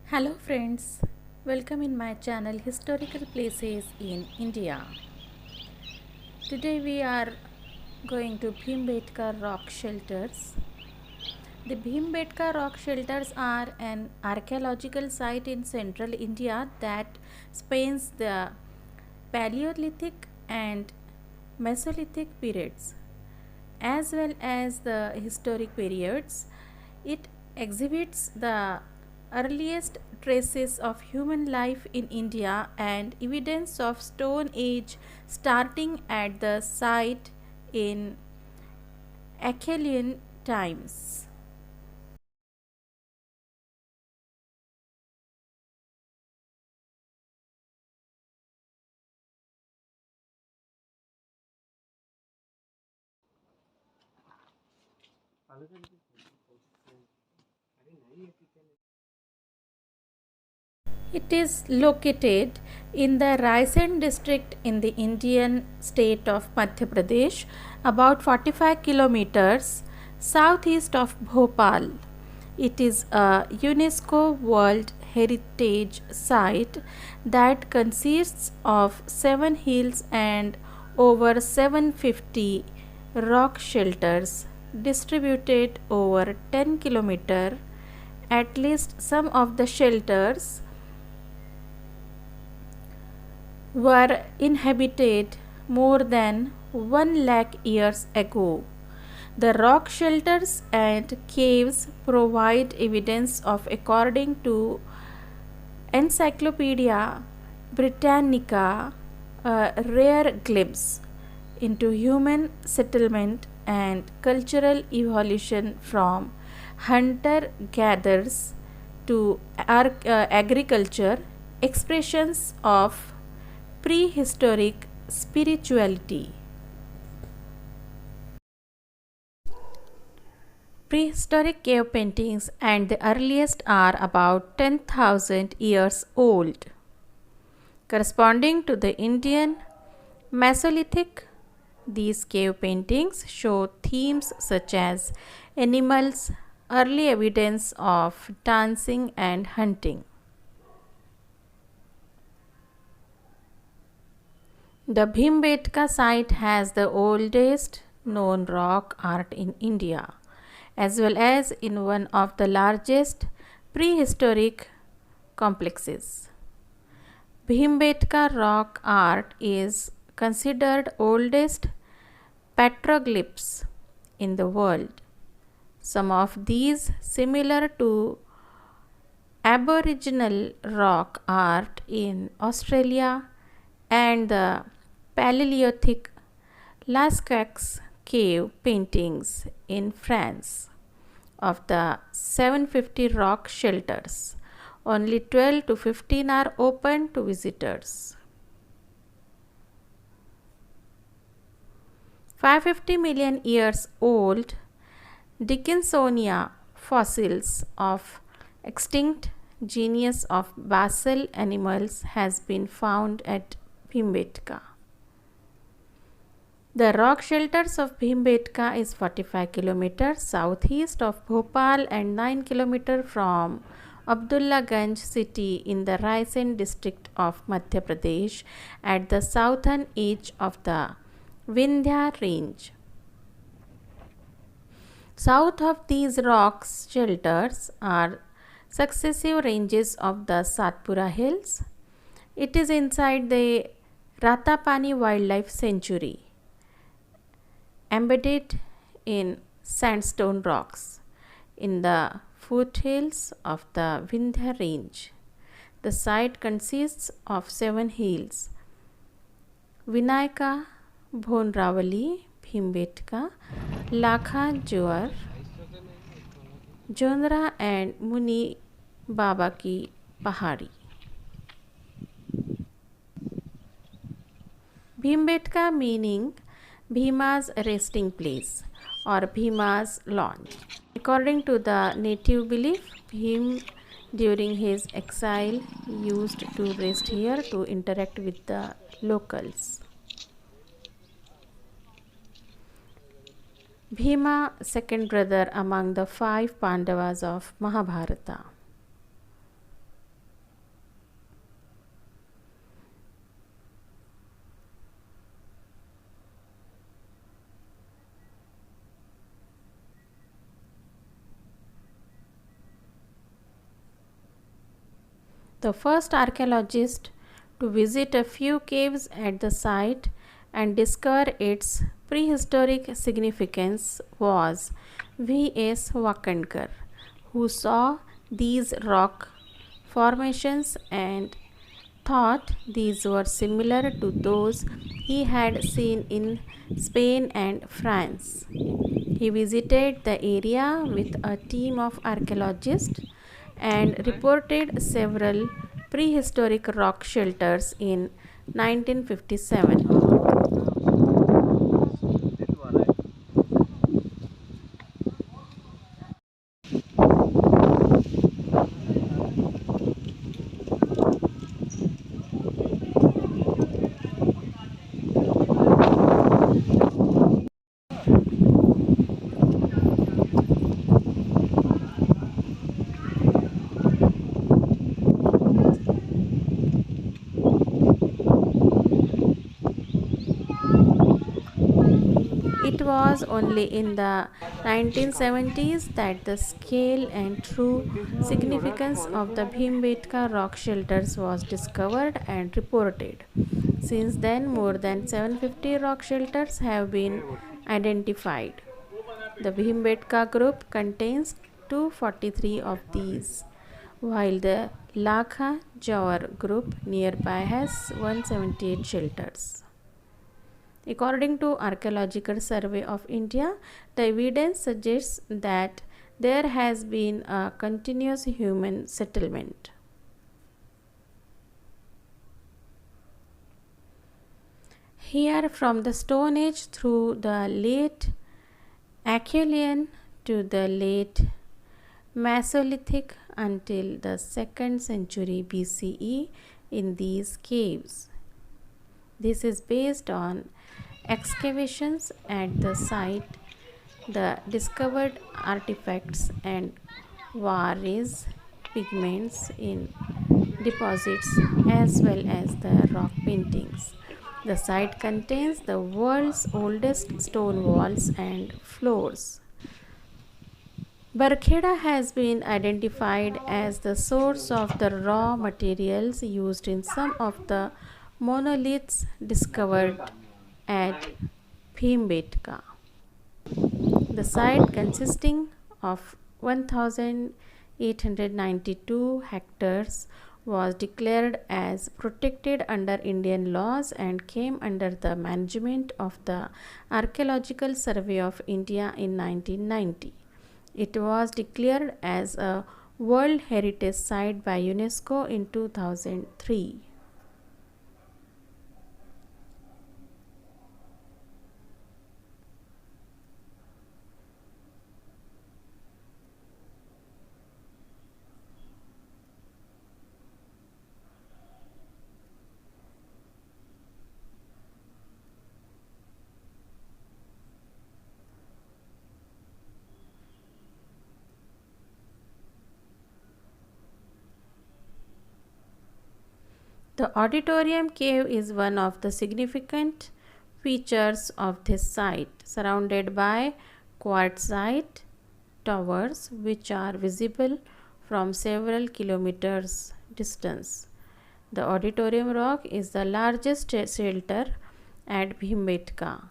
Hello friends, welcome in my channel Historical Places in India. Today we are going to Bhimbetka rock shelters. The Bhimbetka rock shelters are an archaeological site in central India that spans the Paleolithic and Mesolithic periods as well as the historic periods. It exhibits the earliest traces of human life in India and evidence of Stone Age starting at the site in Acheulean times. It is located in the Raisen district in the Indian state of Madhya Pradesh, about 45 kilometers southeast of Bhopal. It is a UNESCO World Heritage Site that consists of 7 hills and over 750 rock shelters distributed over 10 kilometers. At least some of the shelters were inhabited more than 1 lakh years ago. The rock shelters and caves provide evidence of, according to Encyclopedia Britannica, a rare glimpse into human settlement and cultural evolution from hunter gatherers to agriculture, expressions of prehistoric spirituality. Prehistoric cave paintings, and the earliest are about 10,000 years old. Corresponding to the Indian Mesolithic, these cave paintings show themes such as animals, early evidence of dancing and hunting. The Bhimbetka site has the oldest known rock art in India, as well as in one of the largest prehistoric complexes. Bhimbetka rock art is considered oldest petroglyphs in the world. Some of these, similar to Aboriginal rock art in Australia and the Paleolithic Lascaux cave paintings in France. Of the 750 rock shelters, only 12 to 15 are open to visitors. 550 million years old Dickinsonia fossils of extinct genus of basal animals has been found at Bhimbetka. The rock shelters of Bhimbetka is 45 kilometers southeast of Bhopal and 9 kilometers from Abdullahganj city in the Raisen district of Madhya Pradesh at the southern edge of the Vindhya range. South of these rock shelters are successive ranges of the Satpura Hills. It is inside the Ratapani Wildlife Sanctuary, embedded in sandstone rocks in the foothills of the Vindhya range. The site consists of 7 hills: Vinayaka, Bhonravali, Bhimbetka, Lakha Joar, Jondra and Muni Baba Ki Pahari. Bhimbetka meaning Bhima's resting place or Bhima's launch. According to the native belief, Bhim during his exile used to rest here to interact with the locals. Bhima, second brother among the 5 Pandavas of Mahabharata. The first archaeologist to visit a few caves at the site and discover its prehistoric significance was V.S. Wakankar, who saw these rock formations and thought these were similar to those he had seen in Spain and France. He visited the area with a team of archaeologists and reported several prehistoric rock shelters in 1957. It was only in the 1970s that the scale and true significance of the Bhimbetka rock shelters was discovered and reported. Since then, more than 750 rock shelters have been identified. The Bhimbetka group contains 243 of these, while the Lakha Jawar group nearby has 178 shelters. According to Archaeological Survey of India, the evidence suggests that there has been a continuous human settlement. Here, from the Stone Age through the late Acheulean to the late Mesolithic until the 2nd century BCE in these caves. This is based on excavations at the site, the discovered artifacts and varese pigments in deposits as well as the rock paintings. The site contains the world's oldest stone walls and floors. Barkheda has been identified as the source of the raw materials used in some of the monoliths discovered at Bhimbetka. The site, consisting of 1,892 hectares, was declared as protected under Indian laws and came under the management of the Archaeological Survey of India in 1990. It was declared as a World Heritage Site by UNESCO in 2003. The auditorium cave is one of the significant features of this site, surrounded by quartzite towers which are visible from several kilometers distance. The auditorium rock is the largest shelter at Bhimbetka.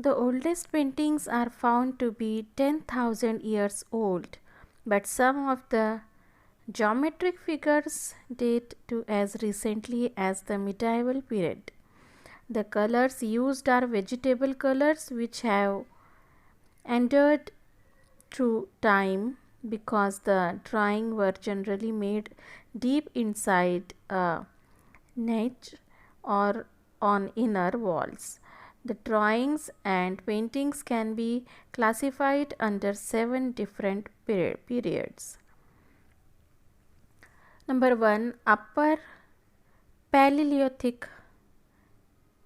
The oldest paintings are found to be 10,000 years old, but some of the Geometric figures date to as recently as the medieval period. The colors used are vegetable colors which have endured through time because the drawing were generally made deep inside a niche or on inner walls. The drawings and paintings can be classified under 7 different periods. Number 1, Upper Paleolithic.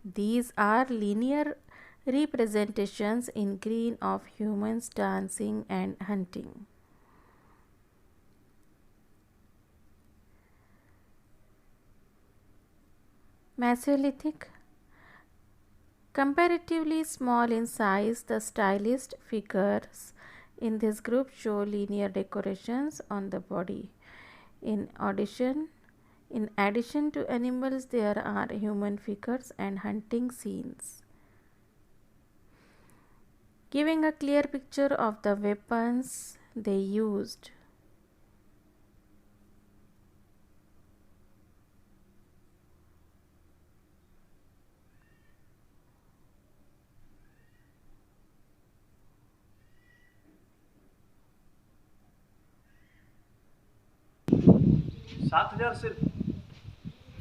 These are linear representations in green of humans dancing and hunting. Mesolithic. Comparatively small in size, the stylized figures in this group show linear decorations on the body. In addition to animals, there are human figures and hunting scenes, giving a clear picture of the weapons they used.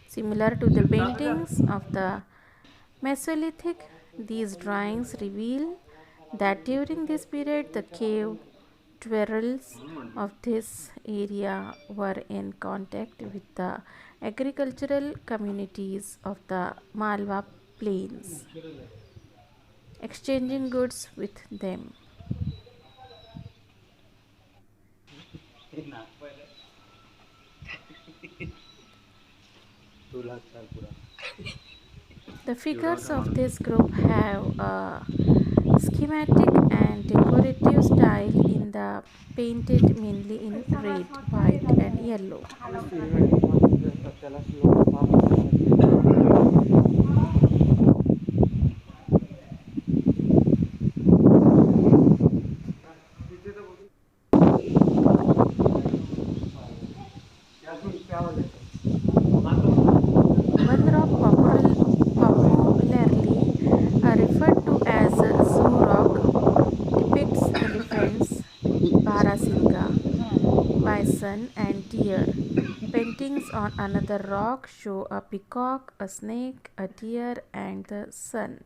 Similar to the paintings of the Mesolithic, these drawings reveal that during this period the cave dwellers of this area were in contact with the agricultural communities of the Malwa plains, exchanging goods with them. The figures of this group have a schematic and decorative style in the painted mainly in red, white and yellow. One rock popularly referred to as Zoo Rock depicts elephants, Barasinga, bison and deer. Paintings on another rock show a peacock, a snake, a deer and the sun.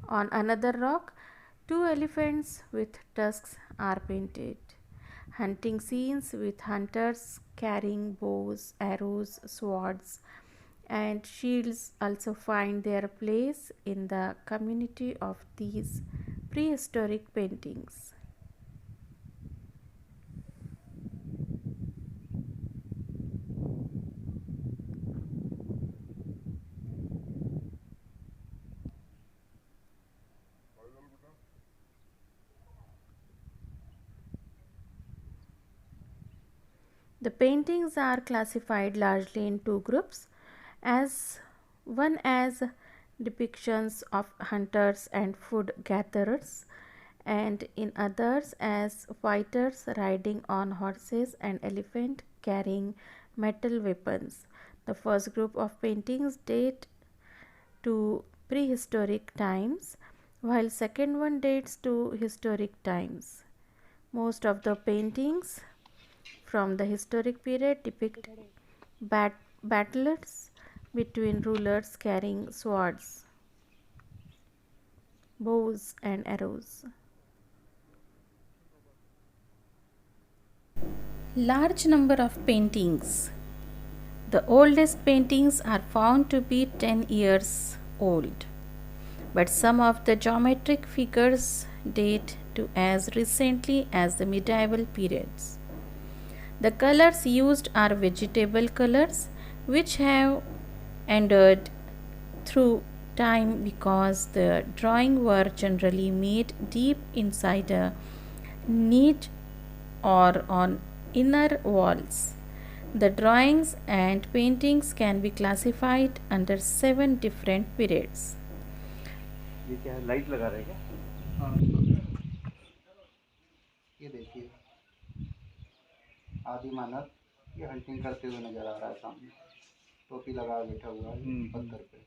On another rock, 2 elephants with tusks are painted. Hunting scenes with hunters carrying bows, arrows, swords, and shields also find their place in the community of these prehistoric paintings. The paintings are classified largely in 2 groups, as one as depictions of hunters and food gatherers, and in others as fighters riding on horses and elephant carrying metal weapons. The first group of paintings date to prehistoric times, while second one dates to historic times. Most of the paintings from the historic period depict battles between rulers carrying swords, bows and arrows. Large number of paintings. The oldest paintings are found to be 10 years old, but some of the geometric figures date to as recently as the medieval periods. The colors used are vegetable colors which have endured through time because the drawing were generally made deep inside a niche or on inner walls. The drawings and paintings can be classified under 7 different periods. ये क्या है, light लगा रहे हैं क्या? हाँ, ये देखिए आदि मानव ये हंटिंग करते हुए नजर आ रहा है सामने, टोपी लगा बैठा हुआ है पत्थर पे।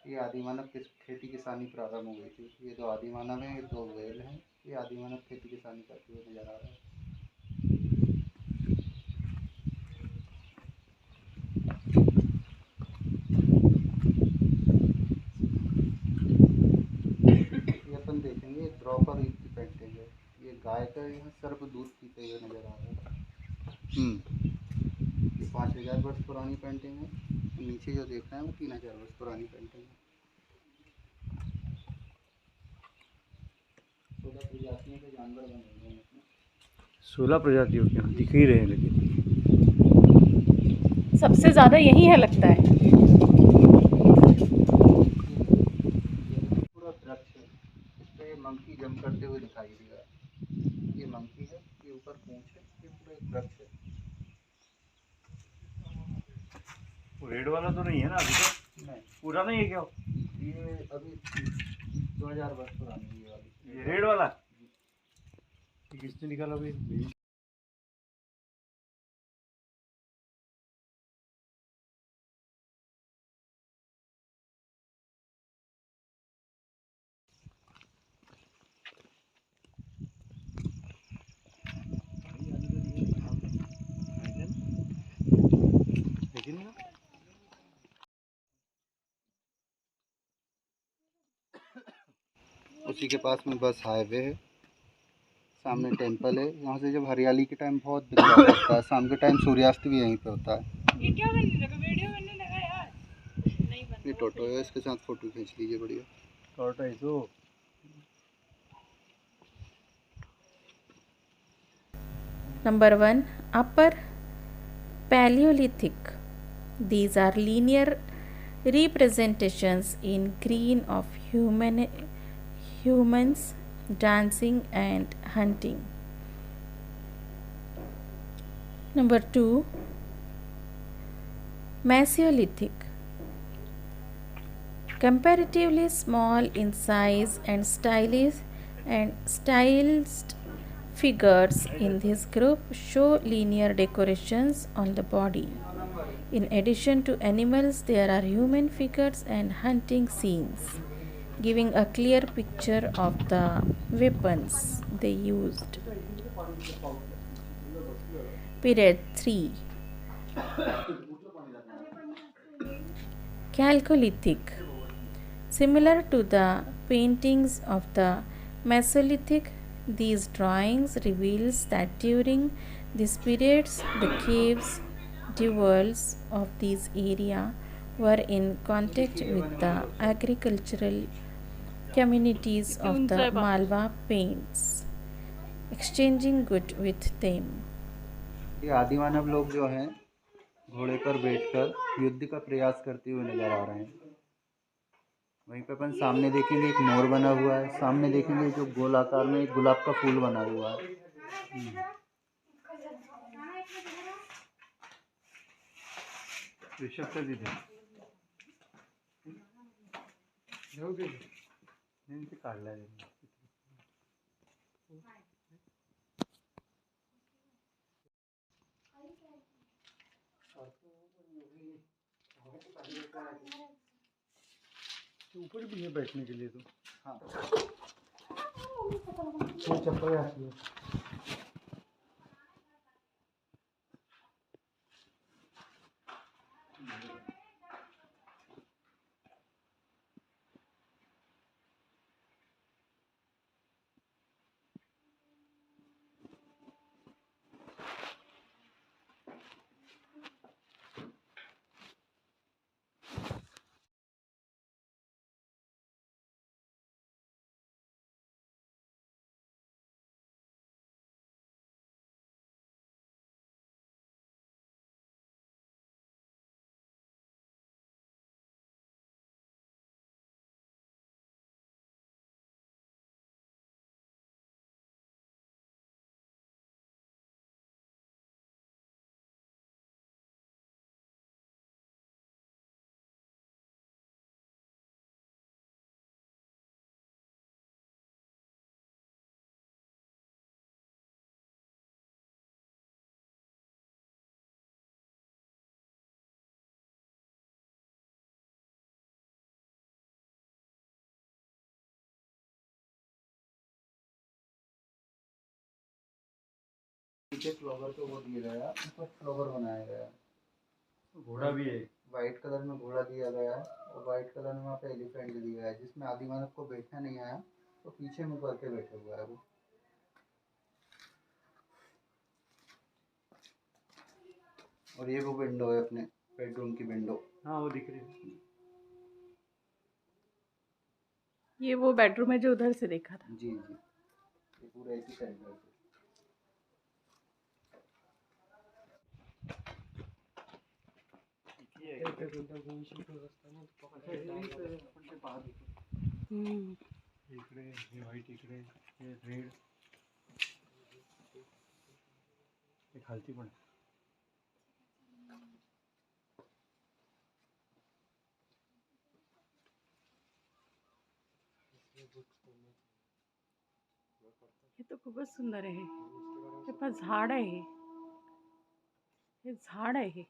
ये आदि मानव किस खेती किसानी प्रारंभ हो गई थी। ये दो आदि मानव हैं, ये दो वेल हैं। ये आदि मानव खेती किसानी करते हुए नजर आ रहा है। ये अपन देखेंगे द्रौपदी की पेंटिंग है। ये गाय का यहाँ सर्प दूध पीते हुए नजर आ रहा है। ये 5000 वर्ष पुरानी पेंटिंग है। नीचे जो देख रहे हैं वो 3000 वर्ष पुरानी पेंटिंग है। 16 प्रजातियों के जानवर बने हुए हैं इसमें। 16 प्रजातियों के यहाँ दिख ही रहे हैं, लेकिन सबसे ज़्यादा यही है लगता है। पूरा वृक्ष है, इस पे मंकी जंप करते हुए दिखाई दे रहा है। ये मंकी है, ये ऊपर पूंछ है, ये पूरा एक वृक्ष है। रेड वाला तो नहीं है ना अभी तक? नहीं, पूरा नहीं है क्या? ये अभी 2000 वर्ष पुरानी है ये वाली। ये रेड वाला किसने निकाला भाई? लेकिन उसी के पास में बस हाईवे है, सामने टेंपल है। यहाँ से जब हरियाली के टाइम बहुत दिखता लगता है, शाम के टाइम सूर्यास्त भी यहीं पे होता है। ये क्या बनने लगा, वीडियो बनने लगा यार। नहीं बन ये टोटो है, इसके साथ फोटो खींच लीजिए बढ़िया। Tortoise Number 1, Upper Paleolithic. These are linear representations in green of humans dancing and hunting. Number 2, Mesolithic. Comparatively small in size and stylized figures in this group show linear decorations on the body. In addition to animals, there are human figures and hunting scenes, giving a clear picture of the weapons they used. Period 3. Chalcolithic. Similar to the paintings of the Mesolithic, these drawings reveals that during these periods the caves dwellers of these area were in contact with the agricultural communities of the Malwa Plains, exchanging good with them. ये आदि मानव लोग जो हैं घोड़े पर बैठकर युद्ध का प्रयास करते हुए नजर आ रहे हैं। वहीं पे अपन सामने देखेंगे एक मोर बना हुआ है। सामने देखेंगे जो गोल आकार में एक गुलाब का फूल बना हुआ है। ऋषभ का दीदी काढला ऊपर भी है बैठने के लिए तो। हाँ, चप्पल आती है। नीचे फ्लावर को वो दिया गया, ऊपर फ्लावर बनाया गया है। घोड़ा भी है। वाइट कलर में घोड़ा दिया गया है और वाइट कलर में वहाँ पे एलिफेंट दिया गया है, जिसमें आदि मानव को बैठना नहीं आया तो पीछे मुँह करके बैठे हुआ है वो। और ये वो विंडो है अपने बेडरूम की विंडो। हाँ वो दिख रही है। ये वो बेडरूम है जो उधर से देखा था। जी जी, ये पूरा इसी सेंटर से। इकडे हे व्हाईट, इकडे हे रेड, हे खालती पण आहे. हे तो खूपच सुंदर आहे. हे पण झाड आहे. हे झाड आहे इथे.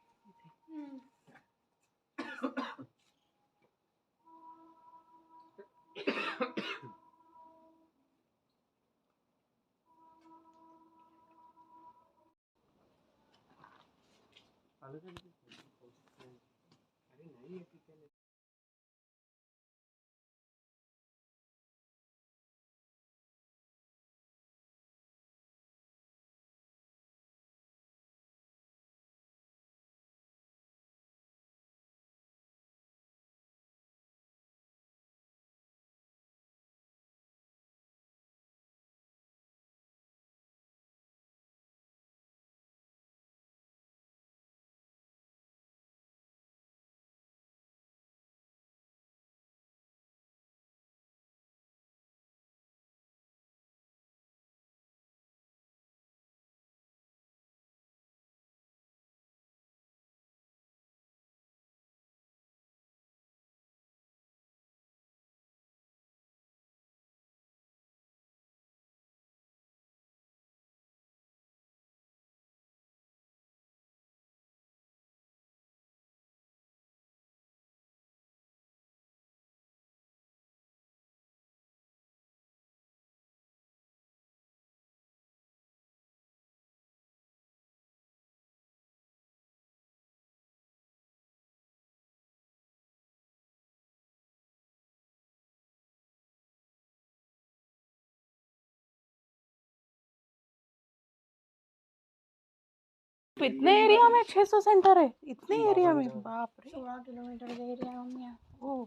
इतने एरिया में 600 सेंटर है. इतने एरिया में, बाप रे. 16 किलोमीटर एरिया में. ओ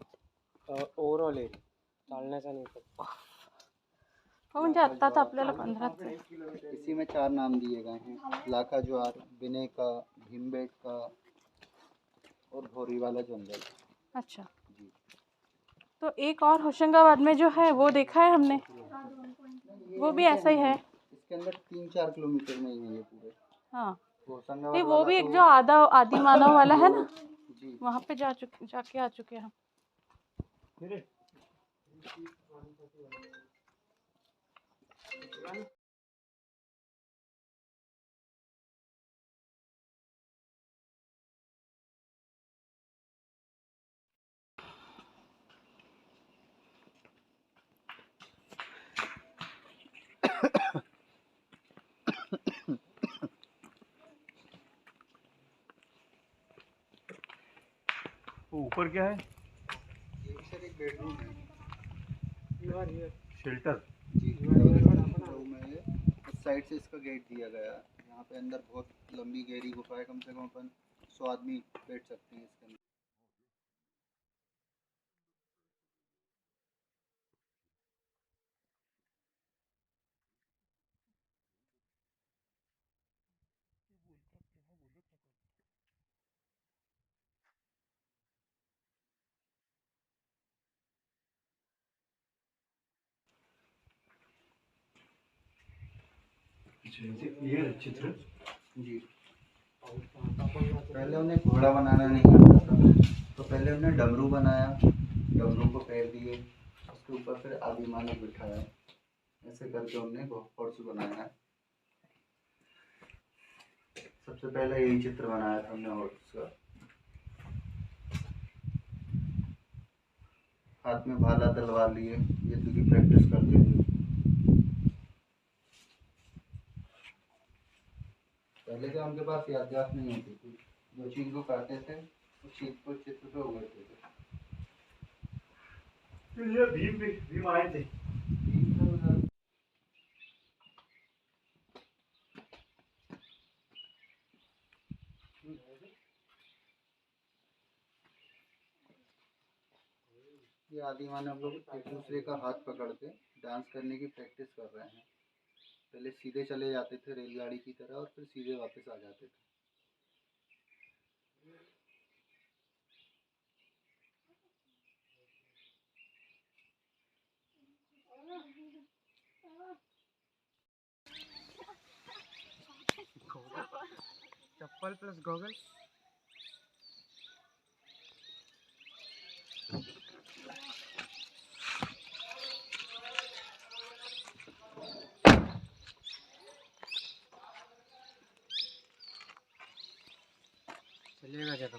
ओव्हरऑल आहे, चालण्याचा नाही फक्त. हो म्हणजे आता तर आपल्याला 15. इसी में 4 नाम दिए गए हैं: लाखा ज्वार, बिनेका, भीमबेटका और भोरी वाला जंगल। अच्छा, जी। तो एक और होशंगाबाद में जो है वो देखा है हमने, वो भी ऐसा ही है। इसके अंदर 3-4 किलोमीटर में ही है ये पूरे। हाँ, होशंगाबाद नहीं वो वाला भी एक तो जो आदि मानव वाला है ना, जी वहाँ पे जाके आ चुके हैं हम। वो ऊपर क्या है? ये सर एक बेडरूम है, शेल्टर। जी रूम है ये। उस साइड से इसका गेट दिया गया है। यहाँ पे अंदर बहुत लंबी गहरी गुफा है, कम से कम अपन 100 आदमी बैठ सकते हैं इसके अंदर। ये चित्र जी, पहले उन्हें घोड़ा बनाना नहीं आता था, तो पहले उन्हें डमरू बनाया, डमरू को पैर दिए, उसके ऊपर फिर आदि मानव बिठाया, ऐसे करके उन्हें हॉर्स बनाया है। सबसे पहले यही चित्र बनाया था हमने हॉर्स का। हाथ में भाला तलवार लिए, युद्ध की प्रैक्टिस करते हुए। पहले से उनके पास याददाश्त नहीं होती थी, जो चीज़ को करते थे उस चीज़ को चित्र पे उगरते थे। ये भीम आए थे। ये आदि मानव लोग एक दूसरे का हाथ पकड़ के डांस करने की प्रैक्टिस कर रहे हैं। पहले सीधे चले जाते थे रेलगाड़ी की तरह और फिर सीधे वापस आ जाते थे। चप्पल प्लस गॉगल। चलेगा जरा।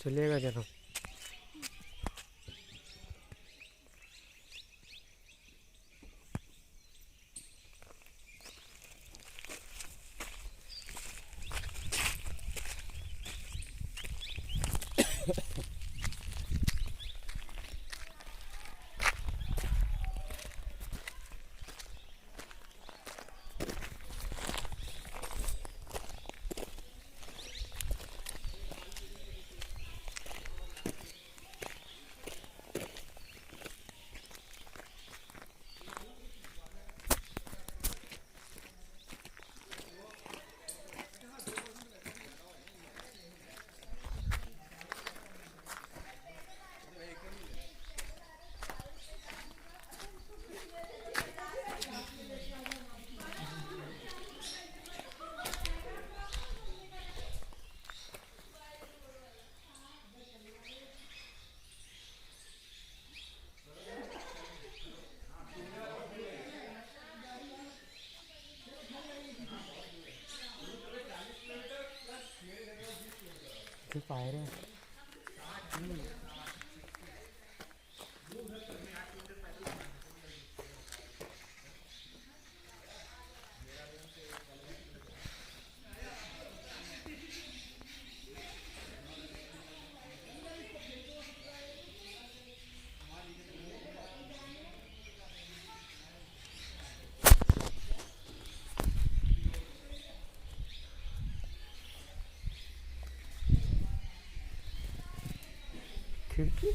चलेगा जरा। पायरे खिड़की